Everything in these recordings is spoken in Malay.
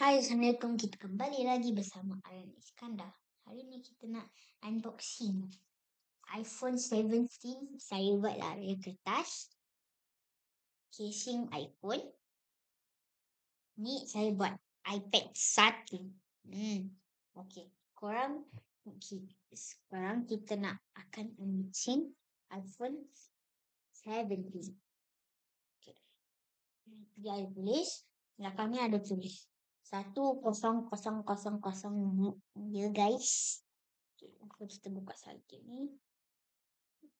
Hai, Assalamualaikum. Kita kembali lagi bersama Aran Iskandar. Hari ni kita nak unboxing iPhone 17. Saya buat dari kertas. Casing iPhone. Ni saya buat iPad 1. Okey. Sekarang kita nak akan unboxing iPhone 17. Okay. Dia ada tulis. Belakangnya ada tulis 1000 ya guys. Okay, kita buka saja ni.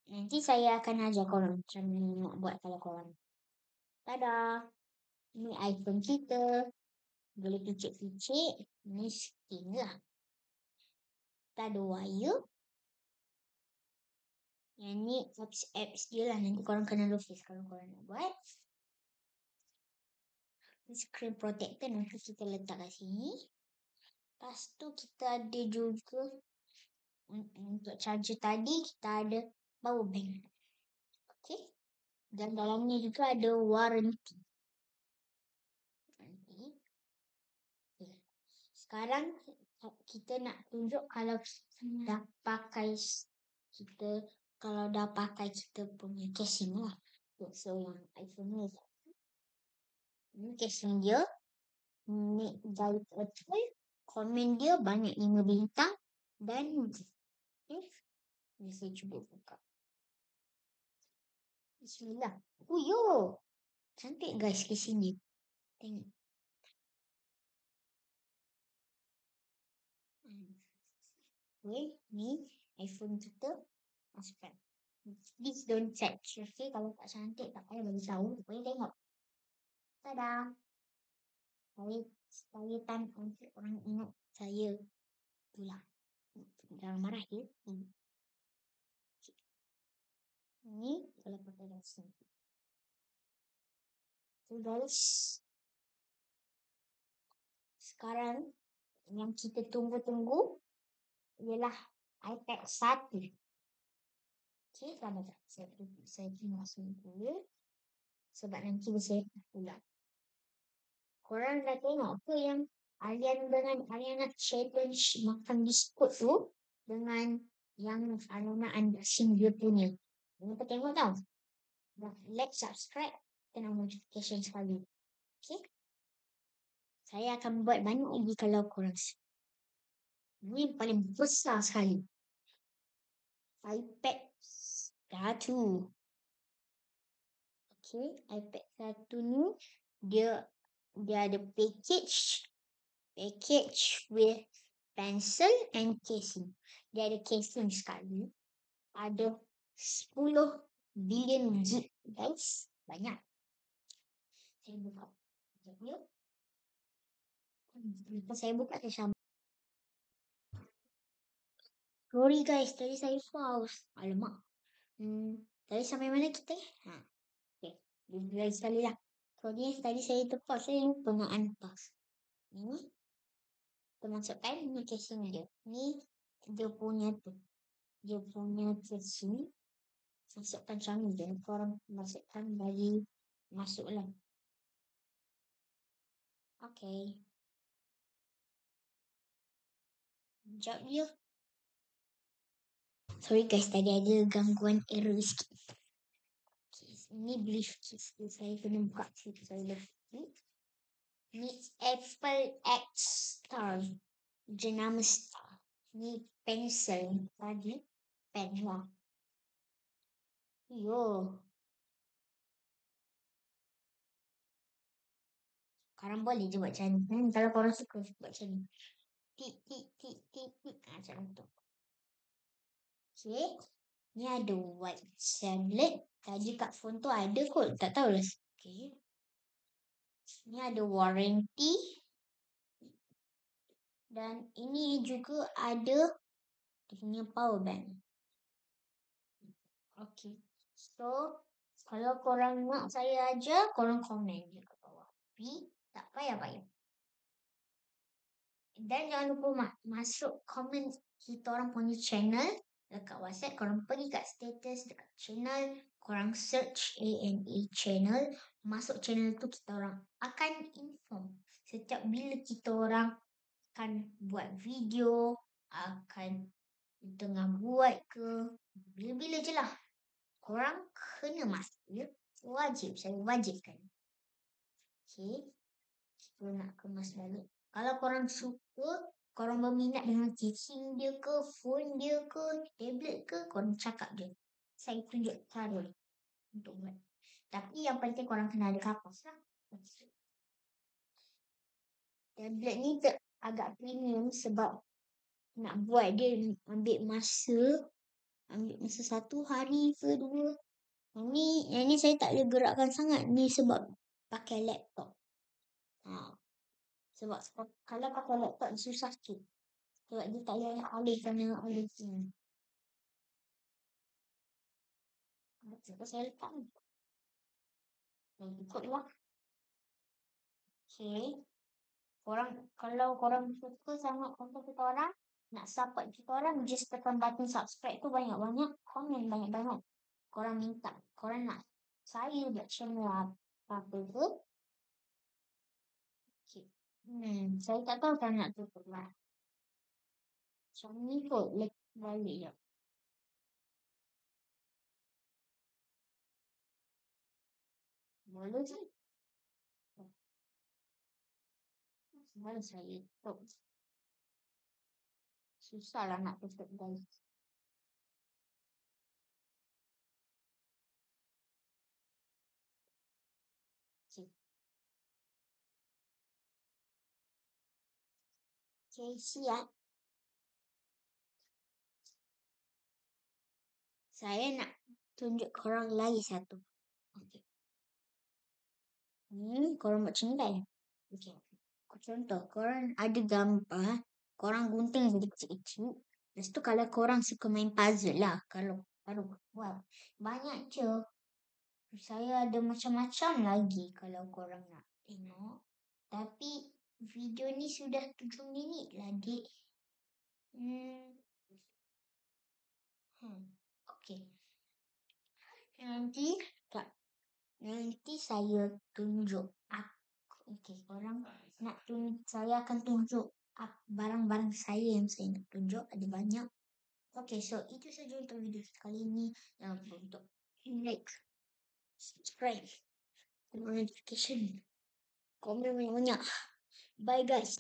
Nanti saya akan ajar korang macam mana nak buat kalau korang. Tada! Ini iPhone kita. Boleh picit-picit. Ini skin lah. Kita ada wire. Yang ni apps dia lah. Nanti korang kena lukis kalau korang nak buat. Screen protector nanti kita letak kat sini. Lepas tu kita ada juga untuk charger tadi kita ada power bank. Okey. Dan dalamnya juga ada warranty. Okay. Sekarang kita nak tunjuk kalau dah pakai kita punya casing lah. So yang iPhone ni. Ini casing dia. Ni dari Apple. Komen dia banyak 5 bintang. Dan ni saya cuba buka. Bismillah. Yo. Cantik guys casing ni. Tengok. Okay, ni iPhone kita. Masukkan. Please don't touch. Okay, kalau tak cantik tak payah bagi tahu. Boleh tengok. Tada. Saya tan untuk orang ingat saya pula. Jangan marah ya. Ni kalau pakai rasa. So guys. Sekarang yang kita tunggu-tunggu ialah iPad 1. Okay, sama tak? Saya masuk dulu. Sebab nanti saya pula. Korang dah tengok ke yang Ariana challenge makan biskut tu dengan yang Ariana unboxing dia punya. Kenapa tengok tau? Like, subscribe dan notification sekali. Okay? Saya akan buat banyak lagi kalau korang. Ini paling besar sekali. iPad 1. Okay, iPad 1 ni dia ada package with pencil and casing. Dia ada casing sekali. Ada 10 billion gig guys. Banyak. Saya buka. Saya buka sama. Sorry guys, tadi saya pause. Alamak. Tadi sampai mana kita? Okay. Lagi sekali lah. So ni tadi saya terpause. Saya lupa nak unpause. Ini. Kita masukkan. Ini casing dia. Ni dia punya tu. Dia punya casing. Masukkan macam ni. Jadi korang masukkan bagi masuklah. Okay. Sekejap dia. Sorry guys, tadi ada gangguan error sikit. Ini briefcase. Saya kena buka sikit. Ni Apple X Star. Jenama Star. Ni pensel. Tadi pen lah. Yo. Korang boleh je buat macam ni. Kalau korang suka buat macam ni. Tik. Macam tu. Okay. Ni ada white tablet. Tadi kat phone tu ada kot. Tak tahulah. Okay. Ni ada warranty. Dan ini juga ada dia punya power bank. Okay. So, kalau korang nak saya ajar, korang komen je kat bawah. Tapi, tak payah. Dan jangan lupa masuk komen kita orang punya channel dekat WhatsApp. Korang pergi kat status dekat channel. Korang search ANA channel. Masuk channel tu kita orang akan inform setiap bila kita orang akan buat video, akan tengah buat ke, bila-bila je lah. Korang kena master, wajib, saya wajibkan. Okay, kita nak kemas balik. Kalau korang suka, korang berminat dengan casing dia ke, phone dia ke, tablet ke, korang cakap je. Saya tunjuk cara untuk buat. Tapi yang penting korang kena ada kapas lah. Tablet ni agak premium sebab nak buat dia ambil masa 1 hari ke 2. Yang ni saya tak boleh gerakkan sangat ni sebab pakai laptop. Sebab kalau pakai laptop susah sikit. Sebab dia tak boleh alihkan dengan alih sini. Sebab saya letak ni. Dan ikutlah. Okay. Kalau korang suka sangat konten kita orang, nak support kita orang, just tekan button subscribe tu banyak-banyak, komen banyak-banyak. Korang minta, korang nak saya buat channel apa ke? Okay. Saya tak tahu kan nak tutup lah. Macam ni kot, balik je. Boleh je. Mana saya tutup. Susah lah nak tutup guys. Okay. Okay, siap. Saya nak tunjuk korang lagi satu. Okay. Ni korang buat macam ni kan? Okay. Contoh, korang ada gambar, korang gunting jadi kecil-kecil. Lepas tu kalau korang suka main puzzle lah, kalau baru buat. Banyak je. Saya ada macam-macam lagi kalau korang nak tengok. Tapi video ni sudah 7 minit lah, dik. Okay. Nanti saya tunjuk. Okay, korang nak saya akan tunjuk barang-barang saya yang saya nak tunjuk. Ada banyak. Okay, so itu saja untuk video kali ini. Jangan lupa untuk like, subscribe, notification, komen banyak-banyak. Bye guys.